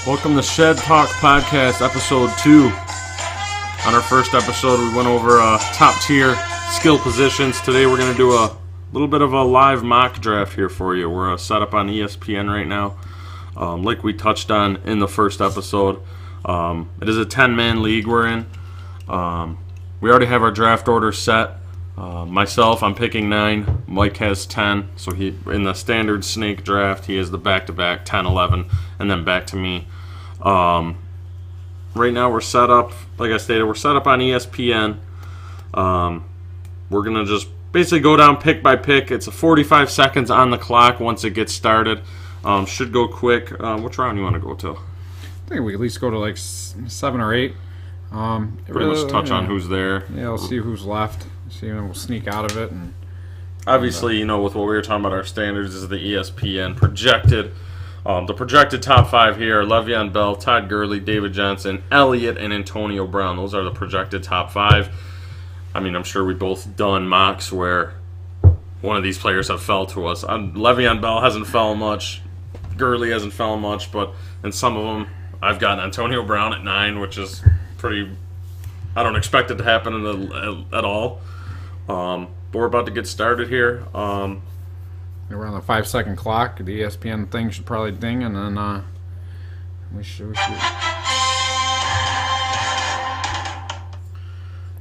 Welcome to Shed Talk Podcast, Episode 2. On our first episode, we went over top-tier skill positions. Today, we're going to do a little bit of a live mock draft here for you. We're set up on ESPN right now, like we touched on in the first episode. It is a 10-man league we're in. We already have our draft order set. Myself, I'm picking 9. Mike has 10. So he, in the standard snake draft, he has the back-to-back 10, 11, and then back to me. Right now we're set up, like I stated, we're set up on ESPN. We're going to just basically go down pick by pick. It's a 45 seconds on the clock once it gets started. Should go quick. Which round you want to go to? I think we at least go to like 7 or 8. Pretty much touch on who's there. Yeah, we'll see who's left. See, and we'll sneak out of it. And obviously, you know, with what we were talking about, our standards is the ESPN projected. The projected top 5 here: Le'Veon Bell, Todd Gurley, David Johnson, Elliott, and Antonio Brown. Those are the projected top 5. I mean, I'm sure we both done mocks where one of these players have fell to us. Le'Veon Bell hasn't fell much. Gurley hasn't fell much, but in some of them, I've got Antonio Brown at 9, which is pretty. I don't expect it to happen at all. But we're about to get started here. we're on the 5-second clock. The ESPN thing should probably ding, and then we should.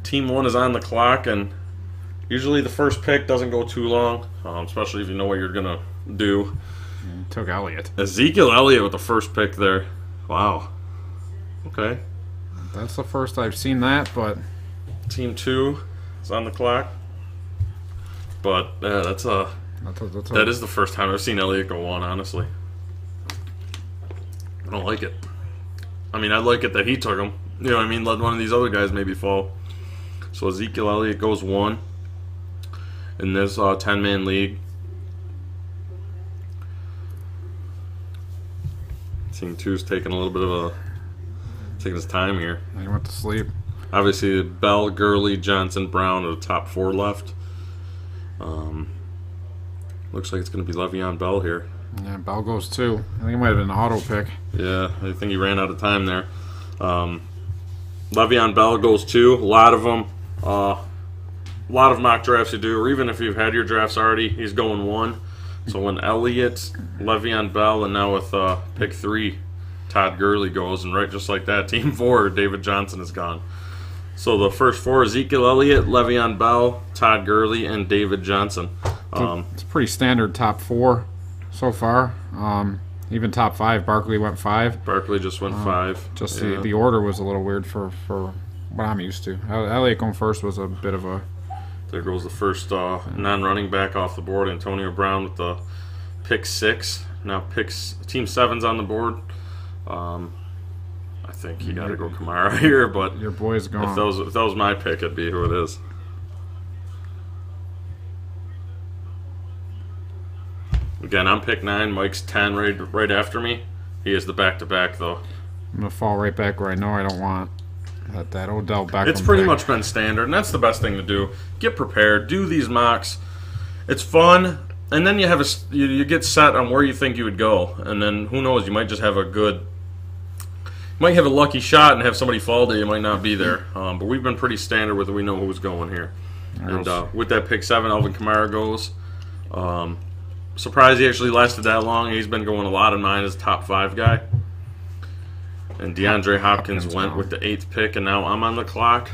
Team 1 is on the clock, and usually the first pick doesn't go too long, especially if you know what you're gonna do. Took Elliott. Ezekiel Elliott with the first pick there. Wow. Okay. That's the first I've seen that, but Team 2 is on the clock. But yeah, that is the first time I've seen Elliott go 1, honestly. I don't like it. I mean, I like it that he took him. You know what I mean? Let one of these other guys maybe fall. So Ezekiel Elliott goes 1 in this 10-man league. Team 2's taking a little bit of taking his time here. He went to sleep. Obviously, Bell, Gurley, Johnson, Brown are the top 4 left. Looks like it's going to be Le'Veon Bell here. Yeah, Bell goes 2. I think it might have been an auto pick. Yeah, I think he ran out of time there. Le'Veon Bell goes 2. A lot of them. A lot of mock drafts you do, or even if you've had your drafts already, he's going 1. So when Elliott, Le'Veon Bell, and now with pick 3, Todd Gurley goes, and right just like that, Team 4, David Johnson is gone. So the first 4, Ezekiel Elliott, Le'Veon Bell, Todd Gurley, and David Johnson. It's a pretty standard top 4 so far. Even top 5, Barkley went 5. Barkley just went 5. Just the order was a little weird for what I'm used to. Elliott going first was a bit of a... There goes the first non-running back off the board, Antonio Brown with the pick 6. Now Team 7's on the board. I think you got to go Kamara here, but your boy's gone. If that was my pick, it'd be who it is. Again, I'm pick 9. Mike's 10 right after me. He is the back-to-back, though. I'm going to fall right back where I know I don't want. That Odell Beckham. It's pretty much been standard, and that's the best thing to do. Get prepared. Do these mocks. It's fun, and then you get set on where you think you would go, and then who knows? You might just have you might have a lucky shot and have somebody fall to you. Might not be there, but we've been pretty standard with it. We know who's going here. And with that pick 7, Alvin Kamara goes. Surprised he actually lasted that long. He's been going a lot in mine as top 5 guy. And DeAndre Hopkins went with the 8th pick, and now I'm on the clock.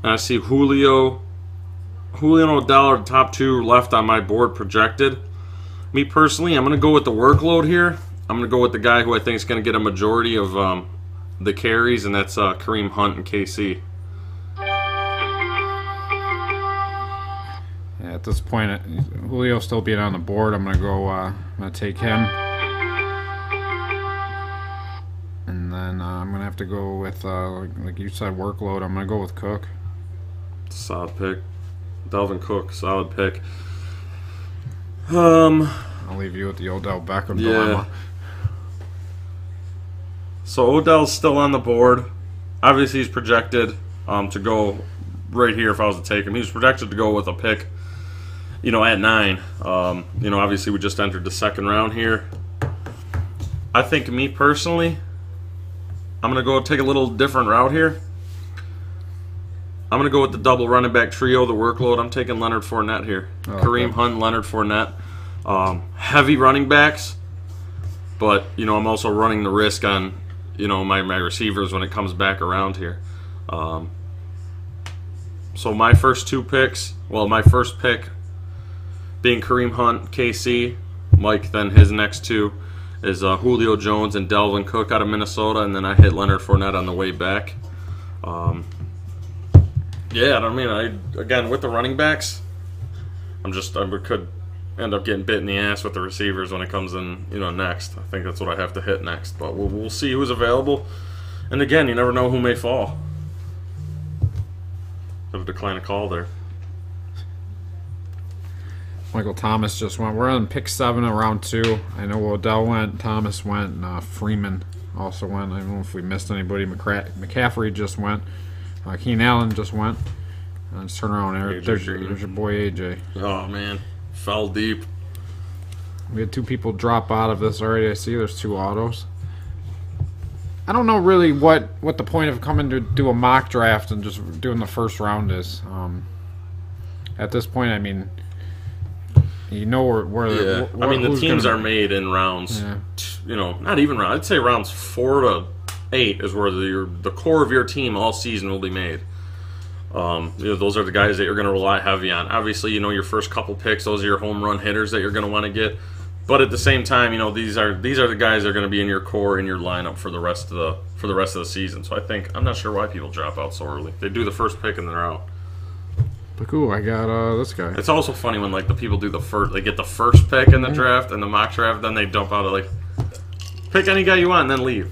And I see Julio and Odell are the top 2 left on my board projected. Me personally, I'm going to go with the workload here. I'm going to go with the guy who I think is going to get a majority of the carries, and that's Kareem Hunt and KC. Yeah, at this point, Julio still being on the board. I'm going to go. I'm going to take him. And then I'm going to have to go with, like you said, workload. I'm going to go with Cook. Solid pick. Dalvin Cook, solid pick. I'll leave you with the Odell Beckham dilemma. So Odell's still on the board. Obviously, he's projected to go right here if I was to take him. He was projected to go with a pick, at 9. Obviously we just entered the second round here. I think me personally, I'm going to go take a little different route here. I'm going to go with the double running back trio, the workload. I'm taking Leonard Fournette here. Kareem Hunt, Leonard Fournette. Heavy running backs, but, I'm also running the risk on, my receivers when it comes back around here. So my first two picks, my first pick being Kareem Hunt, KC. Mike, then his next two is Julio Jones and Dalvin Cook out of Minnesota, and then I hit Leonard Fournette on the way back. Again, with the running backs, I could end up getting bit in the ass with the receivers when it comes in, next. I think that's what I have to hit next, but we'll see who's available. And again, you never know who may fall. Got to decline a call there. Michael Thomas just went. We're on pick 7 of round 2. I know Odell went, Thomas went, and Freeman also went. I don't know if we missed anybody. McCaffrey just went. Keenan Allen just went. Let's turn around there. There's your boy AJ. Oh, man. Fell deep. We had 2 people drop out of this already. I see there's 2 autos. I don't know really what the point of coming to do a mock draft and just doing the first round is. At this point, I mean, the teams are made in rounds. Yeah. Not even rounds. I'd say rounds 4 to 8 is where the core of your team all season will be made. Those are the guys that you're going to rely heavy on. Obviously, your first couple picks, those are your home run hitters that you're going to want to get. But at the same time, these are the guys that are going to be in your core, in your lineup for the rest of the season. So I'm not sure why people drop out so early. They do the first pick and then they're out. But cool, I got this guy. It's also funny when the people do they get the first pick in the draft and the mock draft, then they dump out pick any guy you want and then leave.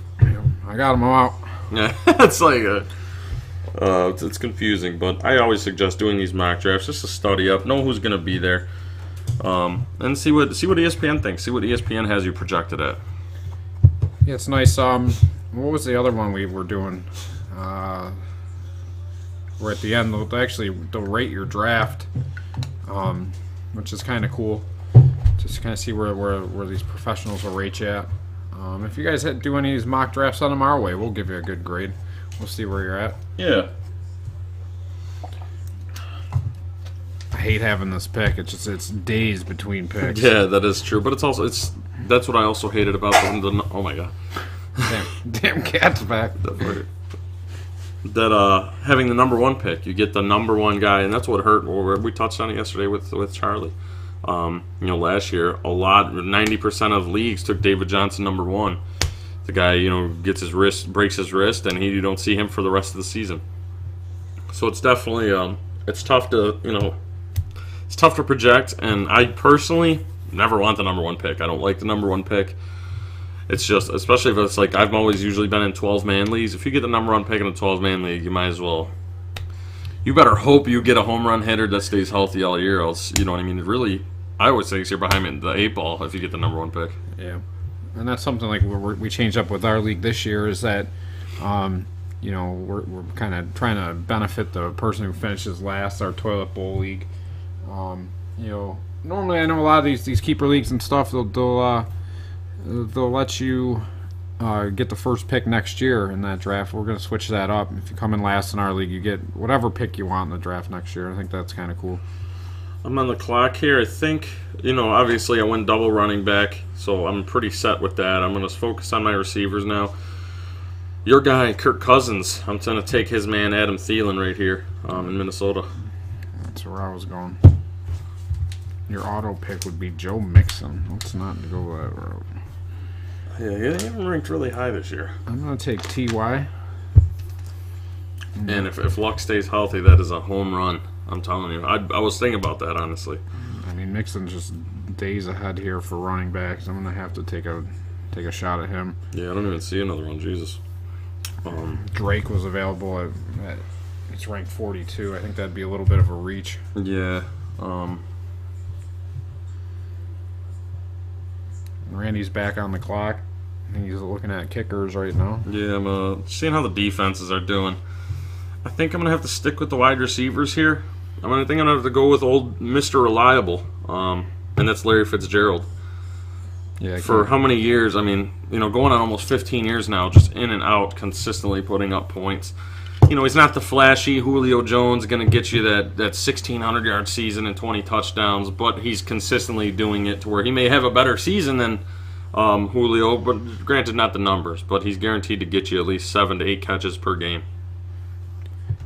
I got him out. Yeah, it's it's confusing, but I always suggest doing these mock drafts just to study up, know who's going to be there, and see what ESPN thinks. See what ESPN has you projected at. Yeah, it's nice. What was the other one we were doing? We're at the end. They'll rate your draft, which is kind of cool. Just kind of see where these professionals will rate you at. If you guys do any of these mock drafts, send them our way. We'll give you a good grade. We'll see where you're at. Yeah. I hate having this pick. It's days between picks. Yeah, that is true. But that's what I also hated about the oh my god. Damn cat's back. That having the number 1 pick, you get the number 1 guy, and that's what hurt. We touched on it yesterday with Charlie. Last year, 90% of leagues took David Johnson number 1. The guy, breaks his wrist, and you don't see him for the rest of the season. So it's definitely it's tough to project. And I personally never want the number 1 pick. I don't like the number 1 pick. It's just, especially if it's I've always usually been in 12-man leagues. If you get the number 1 pick in a 12-man league, you might as well. You better hope you get a home run hitter that stays healthy all year, else, you know what I mean? Really, I always think you're behind the 8 ball if you get the number 1 pick. Yeah. And that's something we changed up with our league this year is that, we're kind of trying to benefit the person who finishes last, our toilet bowl league. Normally I know a lot of these keeper leagues and stuff, they'll let you get the first pick next year in that draft. We're going to switch that up. If you come in last in our league, you get whatever pick you want in the draft next year. I think that's kind of cool. I'm on the clock here. I think, obviously I went double running back, so I'm pretty set with that. I'm going to focus on my receivers now. Your guy, Kirk Cousins, I'm going to take his man, Adam Thielen, right here in Minnesota. That's where I was going. Your auto pick would be Joe Mixon. Let's not go that route. Yeah, he hasn't ranked really high this year. I'm going to take T.Y. And if Luck stays healthy, that is a home run. I'm telling you. I was thinking about that, honestly. I mean, Mixon's just days ahead here for running backs. I'm going to have to take a shot at him. Yeah, I don't even see another one. Jesus. Drake was available it's ranked 42. I think that'd be a little bit of a reach. Yeah. Randy's back on the clock. I think he's looking at kickers right now. Yeah, I'm seeing how the defenses are doing. I think I'm going to have to stick with the wide receivers here. I think I'm going to have to go with old Mr. Reliable, and that's Larry Fitzgerald. Yeah, for how many years? I mean, going on almost 15 years now, just in and out, consistently putting up points. He's not the flashy Julio Jones going to get you that 1,600-yard season and 20 touchdowns, but he's consistently doing it to where he may have a better season than Julio, but granted not the numbers, but he's guaranteed to get you at least 7 to 8 catches per game.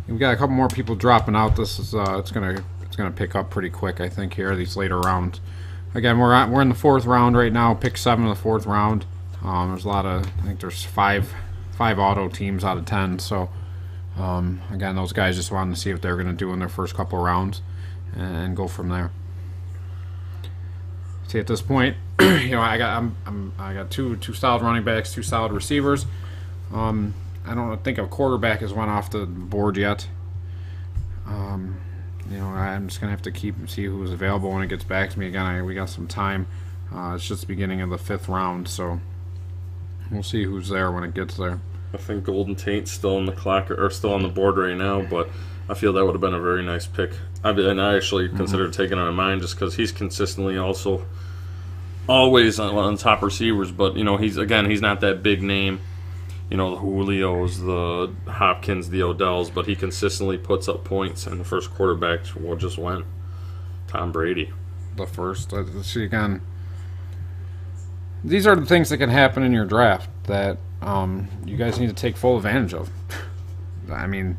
We've got a couple more people dropping out. This is it's gonna pick up pretty quick, I think, here these later rounds. Again, we're in the 4th round right now. Pick 7 of the 4th round. There's a lot of, I think there's five auto teams out of 10. So again, those guys just wanted to see what they're going to do in their first couple of rounds and go from there. See, at this point, I got two solid running backs, 2 solid receivers. I don't think a quarterback has went off the board yet. I'm just gonna have to see who's available when it gets back to me. Again, we got some time. It's just the beginning of the 5th round, so we'll see who's there when it gets there. I think Golden Tate's still on the clock or still on the board right now, but I feel that would have been a very nice pick. I actually considered taking on mine just because he's consistently also always on top receivers, but he's not that big name. The Julios, the Hopkins, the Odells, but he consistently puts up points, and the first quarterback just went. Tom Brady. The first. See, again, these are the things that can happen in your draft that you guys need to take full advantage of. I mean,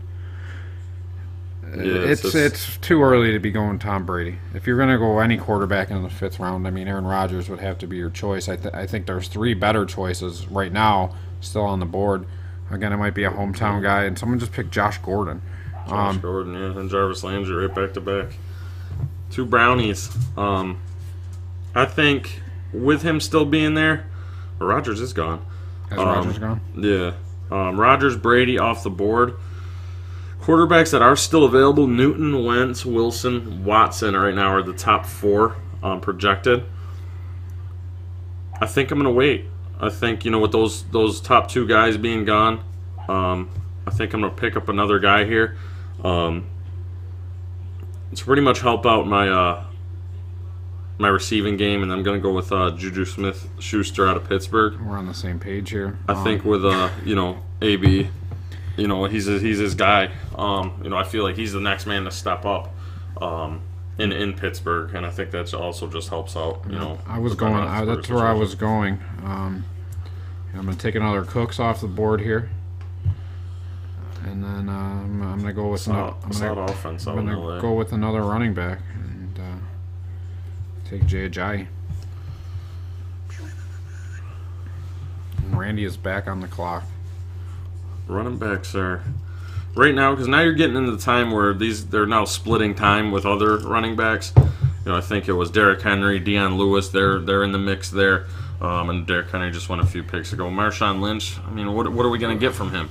it's too early to be going Tom Brady. If you're going to go any quarterback in the 5th round, I mean, Aaron Rodgers would have to be your choice. I think there's 3 better choices right now still on the board. Again, it might be a hometown guy, and someone just picked Josh Gordon. Gordon, yeah, and Jarvis Landry right back to back. 2 brownies. I think with him still being there, Rodgers is gone. Is Rodgers gone? Yeah. Rodgers, Brady off the board. Quarterbacks that are still available: Newton, Wentz, Wilson, Watson right now are the top 4 projected. I think I'm going to wait. I think, with those top 2 guys being gone, I think I'm going to pick up another guy here. To pretty much help out my my receiving game, and I'm going to go with Juju Smith-Schuster out of Pittsburgh. We're on the same page here. I think with, AB, he's his guy. I feel like he's the next man to step up in Pittsburgh, and I think that also just helps out. That's where I was going. I'm going to take another Cooks off the board here, and then I'm going to go with go with another running back and take Ajayi. And Randy is back on the clock. Running backs are right now, because now you're getting into the time where they're now splitting time with other running backs. I think it was Derrick Henry, Deion Lewis. They're in the mix there, and Derrick Henry just won a few picks ago. Marshawn Lynch. I mean, what are we going to get from him?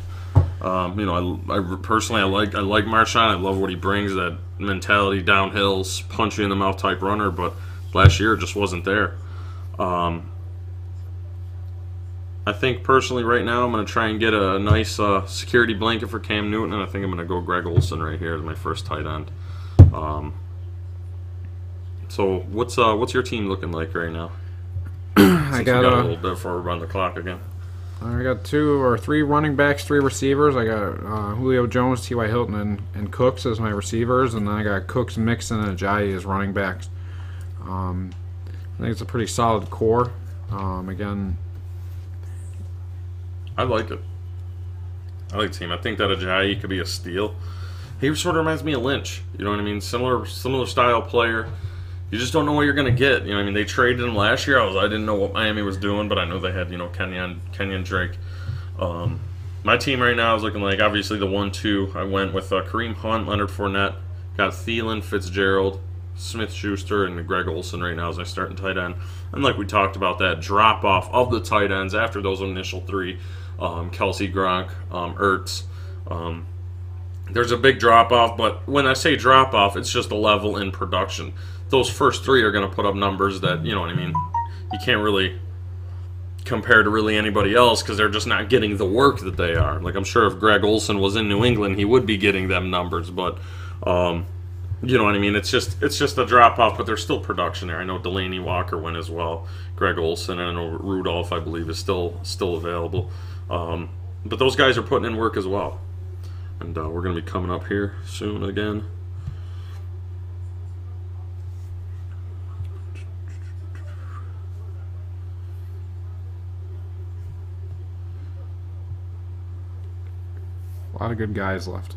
I personally like Marshawn. I love what he brings, that mentality, downhill, punch you in the mouth type runner. But last year it just wasn't there. I think personally right now I'm going to try and get a nice security blanket for Cam Newton, and I think I'm going to go Greg Olsen right here as my first tight end. So what's your team looking like right now? I got a little bit before we run the clock again. I got 2 or 3 running backs, 3 receivers. I got Julio Jones, T.Y. Hilton, and Cooks as my receivers, and then I got Cooks, Mixon, and Ajayi as running backs. I think it's a pretty solid core. Again, I like it. I like the team. I think that Ajayi could be a steal. He sort of reminds me of Lynch. You know what I mean? Similar style player. You just don't know what you're going to get. You know what I mean? They traded him last year. I didn't know what Miami was doing, but I know they had, Kenyon Drake. My team right now is looking like, obviously, the 1-2. I went with Kareem Hunt, Leonard Fournette, got Thielen, Fitzgerald, Smith-Schuster, and Greg Olsen right now as my starting tight end. And like we talked about, that drop-off of the tight ends after those initial 3, Kelsey, Gronk, Ertz. There's a big drop-off, but when I say drop-off, it's just a level in production. Those first 3 are going to put up numbers that, you know what I mean, you can't really compare to really anybody else because they're just not getting the work that they are. Like, I'm sure if Greg Olsen was in New England, he would be getting them numbers, but, You know what I mean? It's just a drop off, but there's still production there. I know Delaney Walker went as well, Greg Olsen, and I know Rudolph, I believe, is still available. But those guys are putting in work as well, and we're going to be coming up here soon again. A lot of good guys left.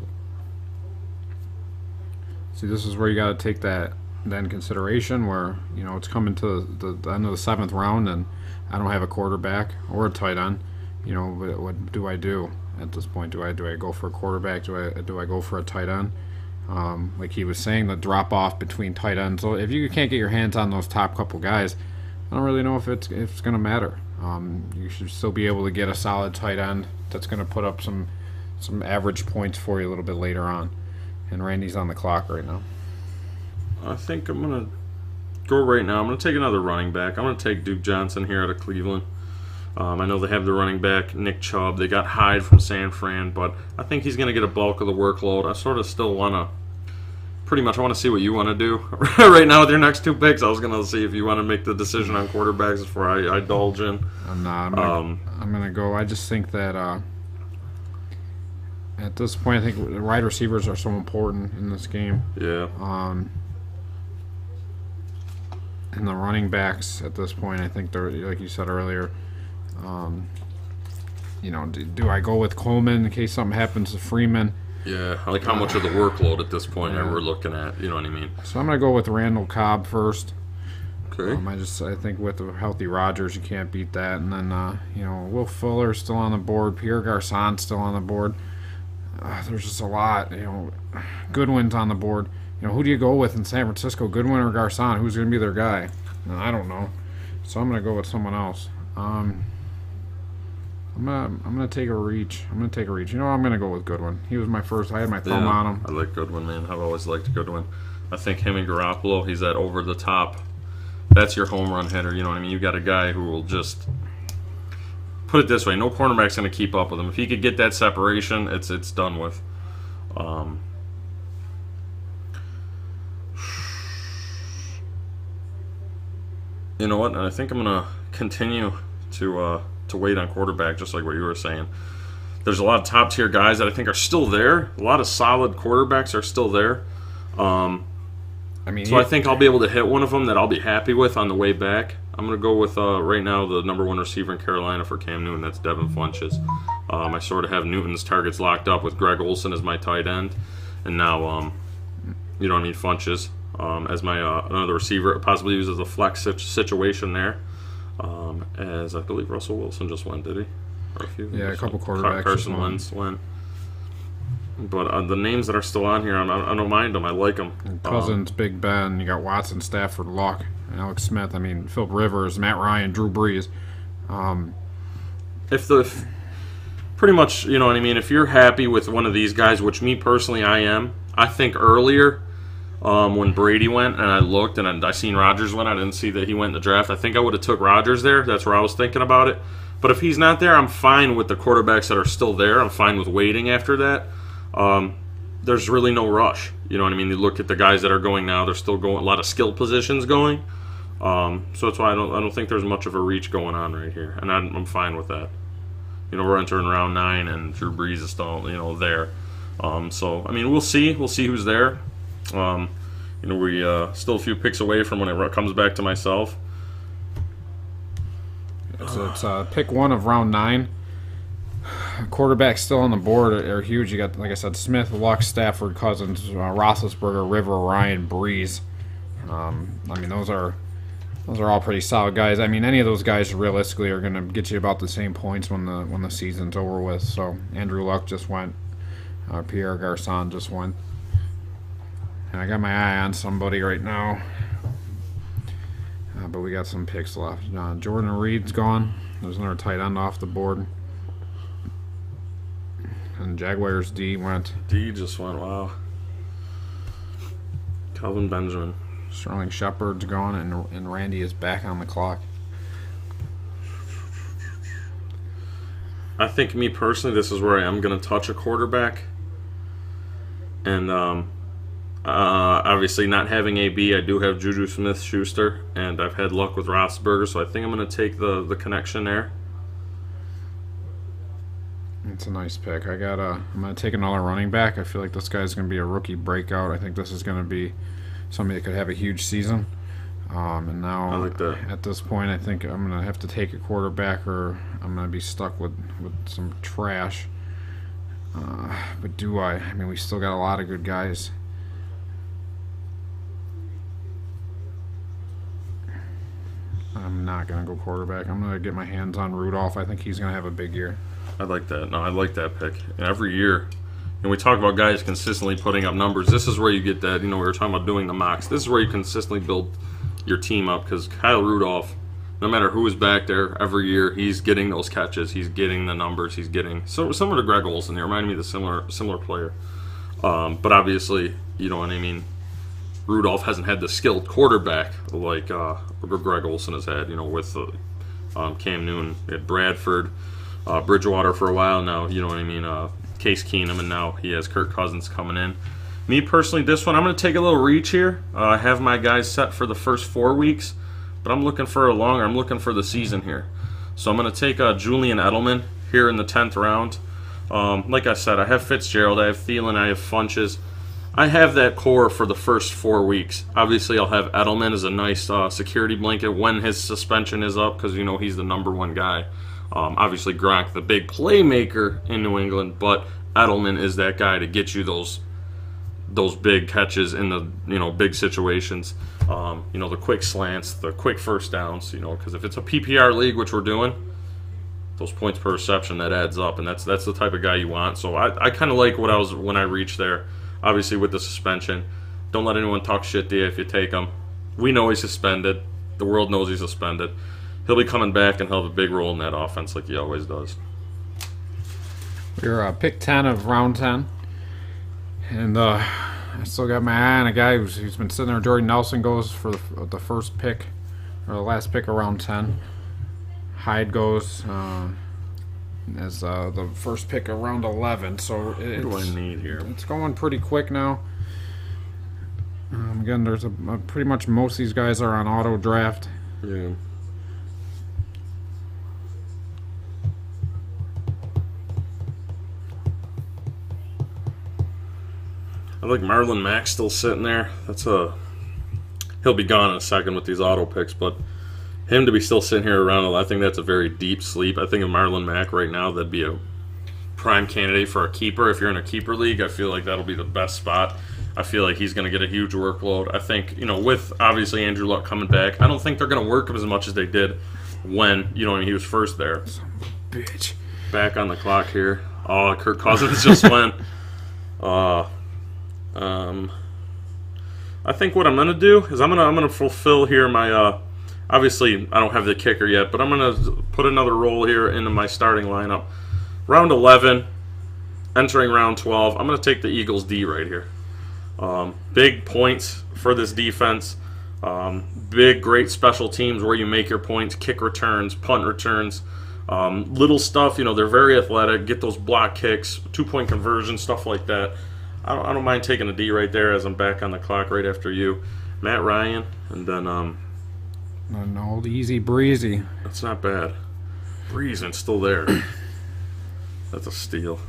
See, this is where you got to take that in consideration, where it's coming to the end of the 7th round, and I don't have a quarterback or a tight end. What do I do at this point? Do I go for a quarterback? Do I go for a tight end? Like he was saying, the drop off between tight ends. So if you can't get your hands on those top couple guys, I don't really know if it's going to matter. You should still be able to get a solid tight end that's going to put up some average points for you a little bit later on. And Randy's on the clock right now. I think I'm going to go right now. I'm going to take another running back. I'm going to take Duke Johnson here out of Cleveland. I know they have the running back, Nick Chubb. They got Hyde from San Fran, but I think he's going to get a bulk of the workload. I sort of still want to, I want to see what you want to do. Right now with your next 2 picks, I was going to see if you want to make the decision on quarterbacks before I indulge in. I'm going to go. I just think that... at this point, I think the wide receivers are so important in this game. Yeah. And the running backs at this point, I think they're, like you said earlier, do I go with Coleman in case something happens to Freeman? Yeah, I like how much of the workload at this point we're looking at. You know what I mean? So I'm going to go with Randall Cobb first. Okay. I think with the healthy Rodgers, you can't beat that. And then, Will Fuller's still on the board. Pierre Garçon's still on the board. There's just a lot. Goodwin's on the board. Who do you go with in San Francisco, Goodwin or Garçon? Who's going to be their guy? I don't know. So I'm going to go with someone else. I'm gonna take a reach. I'm going to go with Goodwin. He was my first. I had my thumb on him. I like Goodwin, man. I've always liked Goodwin. I think him and Garoppolo, he's that over the top. That's your home run hitter. You know what I mean? You got a guy who will just. Put it this way, no cornerback's going to keep up with him. If he could get that separation, it's done with. You know what? I think I'm going to continue to wait on quarterback, just like what you were saying. There's a lot of top-tier guys that I think are still there. A lot of solid quarterbacks are still there. So I think I'll be able to hit one of them that I'll be happy with on the way back. I'm going to go with, right now, the number 1 receiver in Carolina for Cam Newton. That's Devin Funchess. I sort of have Newton's targets locked up with Greg Olsen as my tight end. And now, Funchess as my another receiver, possibly used as a flex situation there. As I believe Russell Wilson just went, did he? Or a few? Yeah, a couple quarterbacks. Carson Wentz went. But the names that are still on here, I don't mind them. I like them. Cousins, Big Ben. You got Watson, Stafford, Luck, and Alex Smith. Philip Rivers, Matt Ryan, Drew Brees. If pretty much, you know what I mean. If you're happy with one of these guys, which me personally I am, I think earlier when Brady went and I looked and I seen Rodgers went, I didn't see that he went in the draft. I think I would have took Rodgers there. That's where I was thinking about it. But if he's not there, I'm fine with the quarterbacks that are still there. I'm fine with waiting after that. There's really no rush. You know what I mean? You look at the guys that are going now; they're still going. A lot of skill positions going. So that's why I don't think there's much of a reach going on right here, and I'm fine with that. We're entering round 9, and Drew Brees is still there. So we'll see. We'll see who's there. We still a few picks away from when it comes back to myself. So it's pick 1 of round 9. Quarterbacks still on the board are huge. You got, like I said, Smith, Luck, Stafford, Cousins, Roethlisberger, River, Ryan, Brees. Those are all pretty solid guys. Any of those guys realistically are going to get you about the same points when the season's over with. So Andrew Luck just went. Pierre Garçon just went. And I got my eye on somebody right now. But we got some picks left. Jordan Reed's gone. There's another tight end off the board. And Jaguars D went. D just went, wow. Calvin Benjamin. Sterling Shepard's gone, and Randy is back on the clock. I think, me personally, this is where I am going to touch a quarterback. And Obviously, not having AB, I do have Juju Smith-Schuster, and I've had luck with Roethlisberger, so I think I'm going to take the connection there. It's a nice pick. I'm going to take another running back. I feel like this guy's going to be a rookie breakout. I think this is going to be somebody that could have a huge season. And now, I like that. At this point, I think I'm going to have to take a quarterback, or I'm going to be stuck with some trash. But do I? I mean, we still got a lot of good guys. I'm not going to go quarterback. I'm going to get my hands on Rudolph. I think he's going to have a big year. I like that. No, I like that pick. And every year, and we talk about guys consistently putting up numbers. This is where you get that. We were talking about doing the mocks. This is where you consistently build your team up, because Kyle Rudolph, no matter who is back there, every year he's getting those catches. He's getting the numbers. He's getting similar to Greg Olsen. He reminded me of the similar player. But obviously, you know what I mean. Rudolph hasn't had the skilled quarterback like Greg Olsen has had. With Cam Newton, he had Bradford, Bridgewater for a while now. You know what I mean. Case Keenum, and now he has Kirk Cousins coming in. Me personally, this one I'm going to take a little reach here. I have my guys set for the first 4 weeks, but I'm looking for I'm looking for the season here. So I'm going to take Julian Edelman here in the 10th round. Like I said, I have Fitzgerald, I have Thielen, I have Funches. I have that core for the first 4 weeks. Obviously, I'll have Edelman as a nice security blanket when his suspension is up, because he's the number one guy. Obviously, Gronk, the big playmaker in New England, but Edelman is that guy to get you those big catches in the big situations. The quick slants, the quick first downs. Because if it's a PPR league, which we're doing, those points per reception, that adds up, and that's the type of guy you want. So I kind of like what I was when I reached there. Obviously, with the suspension, don't let anyone talk shit to you if you take him. We know he's suspended. The world knows he's suspended. He'll be coming back, and he'll have a big role in that offense like he always does. We're pick 10 of round 10. And I still got my eye on a guy who's been sitting there. Jordy Nelson goes for the first pick, or the last pick of round 10. Hyde goes as the first pick of round 11. So what do I need here? It's going pretty quick now. Again, there's pretty much most of these guys are on auto draft. Yeah. I like Marlon Mack still sitting there. He'll be gone in a second with these auto picks, but him to be still sitting here around, I think that's a very deep sleep. I think of Marlon Mack right now, that'd be a prime candidate for a keeper. If you're in a keeper league, I feel like that'll be the best spot. I feel like he's going to get a huge workload. I think, with obviously Andrew Luck coming back, I don't think they're going to work him as much as they did when, he was first there. Son of a bitch. Back on the clock here. Oh, Kirk Cousins just went. I think what I'm going to do is I'm going to fulfill here my obviously I don't have the kicker yet, but I'm going to put another role here into my starting lineup. Round 11, entering round 12, I'm going to take the Eagles D right here. Big points for this defense. Big, great special teams where you make your points, kick returns, punt returns. Little stuff, they're very athletic. Get those block kicks, 2-point conversion, stuff like that. I don't mind taking a D right there as I'm back on the clock right after you. Matt Ryan, and then an old easy breezy. That's not bad. Brees and still there. That's a steal.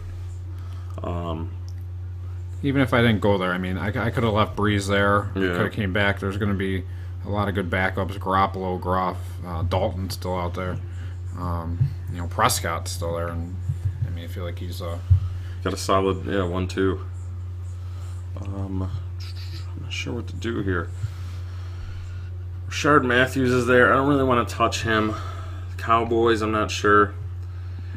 Even if I didn't go there, I mean, I could have left Brees there. Yeah. Could have came back. There's going to be a lot of good backups. Garoppolo, Groff, Dalton's still out there. Prescott's still there, and I mean, I feel like he's got a solid 1-2. I'm not sure what to do here. Rashard Matthews is there. I don't really want to touch him. Cowboys, I'm not sure.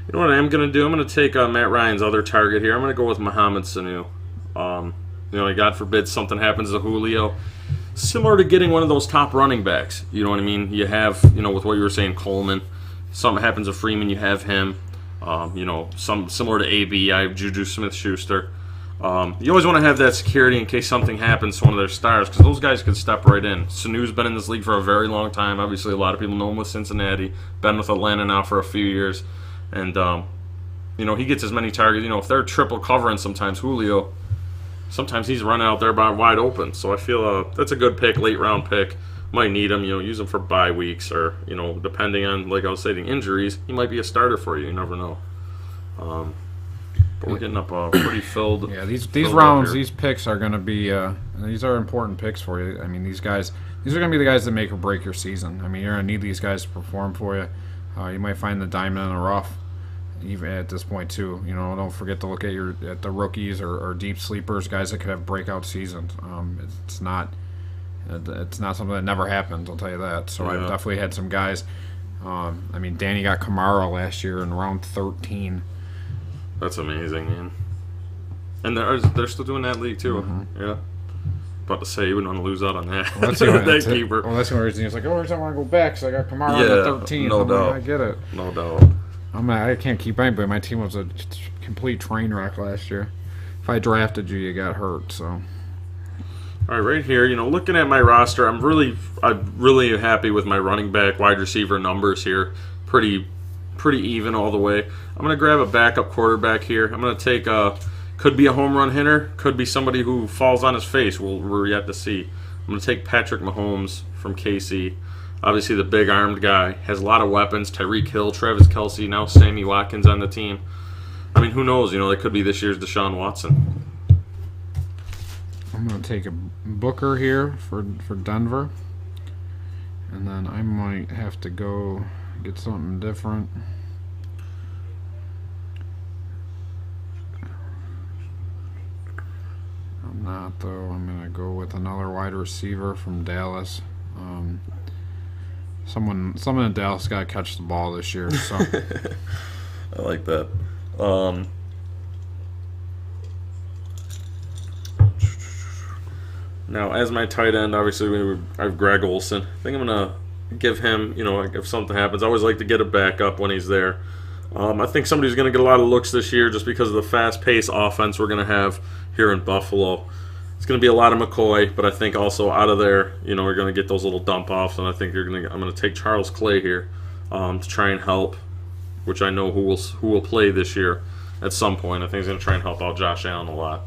You know what I am going to do? I'm going to take Matt Ryan's other target here. I'm going to go with Mohamed Sanu. God forbid something happens to Julio. Similar to getting one of those top running backs. You know what I mean? You have, with what you were saying, Coleman. Something happens to Freeman, you have him. Some similar to AB, I have Juju Smith-Schuster. You always want to have that security in case something happens to one of their stars, because those guys could step right in. Sanu's been in this league for a very long time. Obviously, a lot of people know him with Cincinnati. Been with Atlanta now for a few years. And, he gets as many targets. If they're triple covering sometimes, Julio, sometimes he's running out there by wide open. So I feel that's a good pick, late round pick. Might need him, use him for bye weeks or, depending on, like I was saying, injuries, he might be a starter for you. You never know. But we're getting up pretty filled. Yeah, these rounds, these picks are going to be these are important picks for you. I mean, these are going to be the guys that make or break your season. I mean, you're going to need these guys to perform for you. You might find the diamond in the rough, even at this point too. Don't forget to look at the rookies or deep sleepers, guys that could have breakout seasons. It's not something that never happens. I'll tell you that. So I've definitely had some guys. I mean, Danny got Kamara last year in round 13. That's amazing, man. And they're still doing that league too. Mm-hmm. Yeah. About to say you wouldn't want to lose out on that. Well, that's keeper. Well, that's the only reason he's like, I want to go back because I got Kamara at 13. No doubt. Like, I get it. No doubt. I can't keep anybody. My team was a complete train wreck last year. If I drafted you, you got hurt. So. All right, right here, looking at my roster, I'm really happy with my running back, wide receiver numbers here. Pretty even all the way. I'm going to grab a backup quarterback here. I'm going to take could be a home run hitter, could be somebody who falls on his face. We're yet to see. I'm going to take Patrick Mahomes from KC. Obviously, the big-armed guy. Has a lot of weapons. Tyreek Hill, Travis Kelce, now Sammy Watkins on the team. I mean, who knows? They could be this year's Deshaun Watson. I'm going to take a Booker here for Denver. And then I might have to go get something different. I'm not, though. I'm going to go with another wide receiver from Dallas. Someone in Dallas got to catch the ball this year. So. I like that. Now, as my tight end, obviously, I have Greg Olsen. I think I'm going to give him, if something happens. I always like to get a backup when he's there. I think somebody's going to get a lot of looks this year just because of the fast-paced offense we're going to have here in Buffalo. It's going to be a lot of McCoy, but I think also out of there, we're going to get those little dump-offs, and I think I'm going to take Charles Clay here to try and help, which I know who will play this year at some point. I think he's going to try and help out Josh Allen a lot.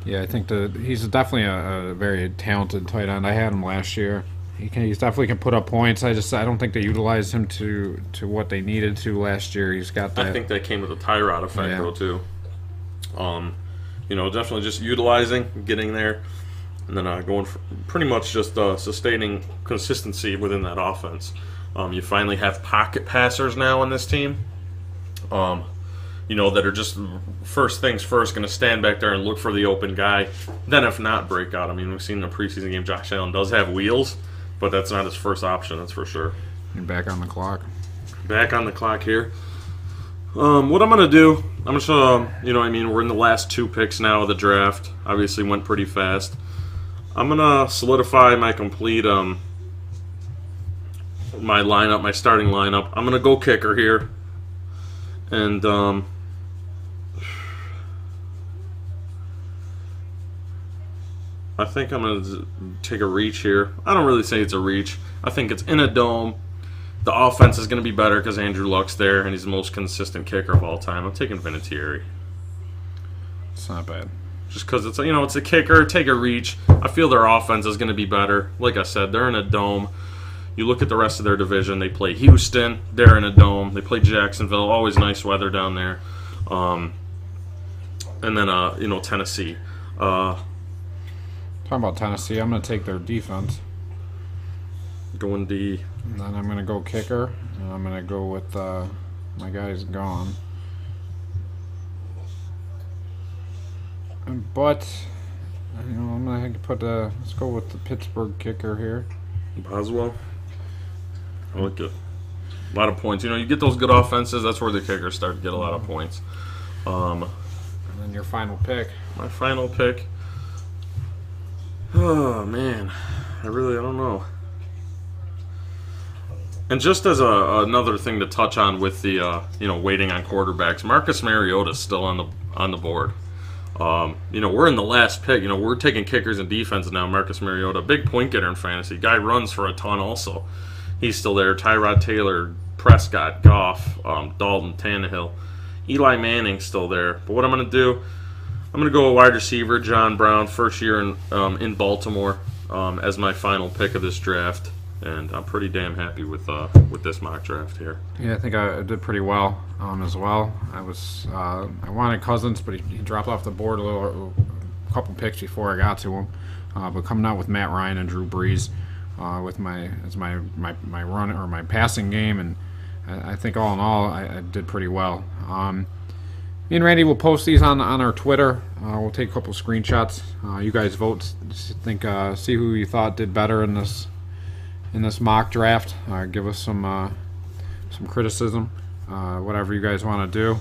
Yeah, I think he's definitely a very talented tight end. I had him last year. He definitely can put up points. I don't think they utilized him to what they needed to last year. He's got that. I think that came with a Tyrod effect though too. Definitely just utilizing, getting there, and then going for pretty much just sustaining consistency within that offense. You finally have pocket passers now on this team. That are just first things first, going to stand back there and look for the open guy. Then if not, break out. I mean, we've seen in the preseason game Josh Allen does have wheels, but that's not his first option, that's for sure. You're back on the clock. Back on the clock here. What I'm going to do, I'm just, we're in the last 2 picks now of the draft. Obviously went pretty fast. I'm going to solidify my complete, my lineup, my starting lineup. I'm going to go kicker here. And, I think I'm going to take a reach here. I don't really say it's a reach. I think it's in a dome. The offense is going to be better because Andrew Luck's there, and he's the most consistent kicker of all time. I'm taking Vinatieri. It's not bad. Just because it's a kicker. Take a reach. I feel their offense is going to be better. Like I said, they're in a dome. You look at the rest of their division. They play Houston. They're in a dome. They play Jacksonville. Always nice weather down there. And then Tennessee. Talking about Tennessee, I'm going to take their defense. Going D. And then I'm going to go kicker. And I'm going to go with my guy's gone. But I'm going to put let's go with the Pittsburgh kicker here. Boswell. I like it. A lot of points. You get those good offenses, that's where the kickers start to get a lot of points. And then your final pick. My final pick. Oh, man. I don't know. And just as another thing to touch on with the, waiting on quarterbacks, Marcus Mariota's still on the board. We're in the last pick. We're taking kickers and defense now. Marcus Mariota, big point getter in fantasy. Guy runs for a ton also. He's still there. Tyrod Taylor, Prescott, Goff, Dalton, Tannehill. Eli Manning's still there. But what I'm going to do, I'm going to go a wide receiver, John Brown, first year in Baltimore, as my final pick of this draft. And I'm pretty damn happy with this mock draft here. Yeah, I think I did pretty well as well. I wanted Cousins, but he dropped off the board a couple picks before I got to him. But coming out with Matt Ryan and Drew Brees with my run or my passing game, and I think all in all I did pretty well. Me and Randy will post these on our Twitter. We'll take a couple screenshots. You guys vote. See who you thought did better in this mock draft. Give us some criticism, whatever you guys want to do.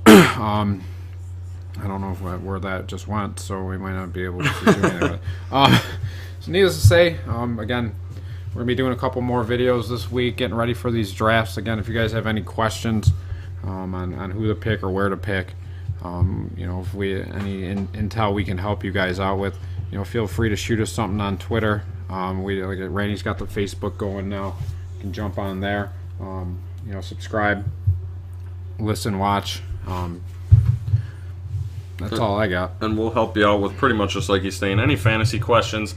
I don't know where that just went, so we might not be able to do anything. So needless to say, again, we're going to be doing a couple more videos this week, getting ready for these drafts. Again, if you guys have any questions on who to pick or where to pick, if we any intel we can help you guys out with, feel free to shoot us something on Twitter. Randy's got the Facebook going now. You can jump on there. Subscribe, listen, watch. That's all I got. And we'll help you out with pretty much just like he's saying, any fantasy questions.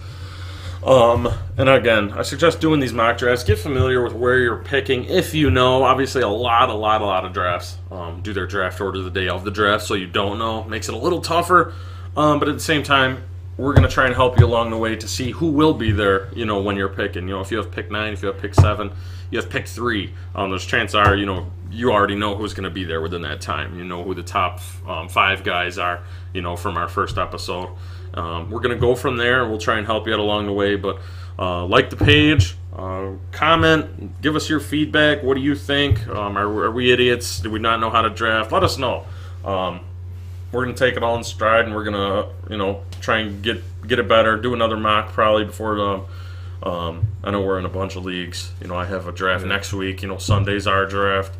And again, I suggest doing these mock drafts. Get familiar with where you're picking. If obviously a lot of drafts do their draft order the day of the draft, so you don't know. Makes it a little tougher. But at the same time, we're going to try and help you along the way to see who will be there, when you're picking. If you have pick 9, if you have pick 7, you have pick 3, there's chances are, you already know who's going to be there within that time. You know who the top 5 guys are, from our first episode. We're going to go from there, and we'll try and help you out along the way. But like the page, comment, give us your feedback. What do you think? Are we idiots? Do we not know how to draft? Let us know. We're going to take it all in stride, and we're going to, try and get it better. Do another mock probably before I know we're in a bunch of leagues. I have a draft next week. Sunday's our draft,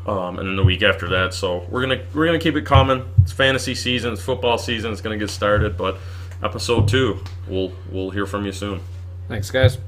and then the week after that. So we're gonna keep it coming. It's fantasy season. It's football season. It's gonna get started. But episode 2, we'll hear from you soon. Thanks, guys.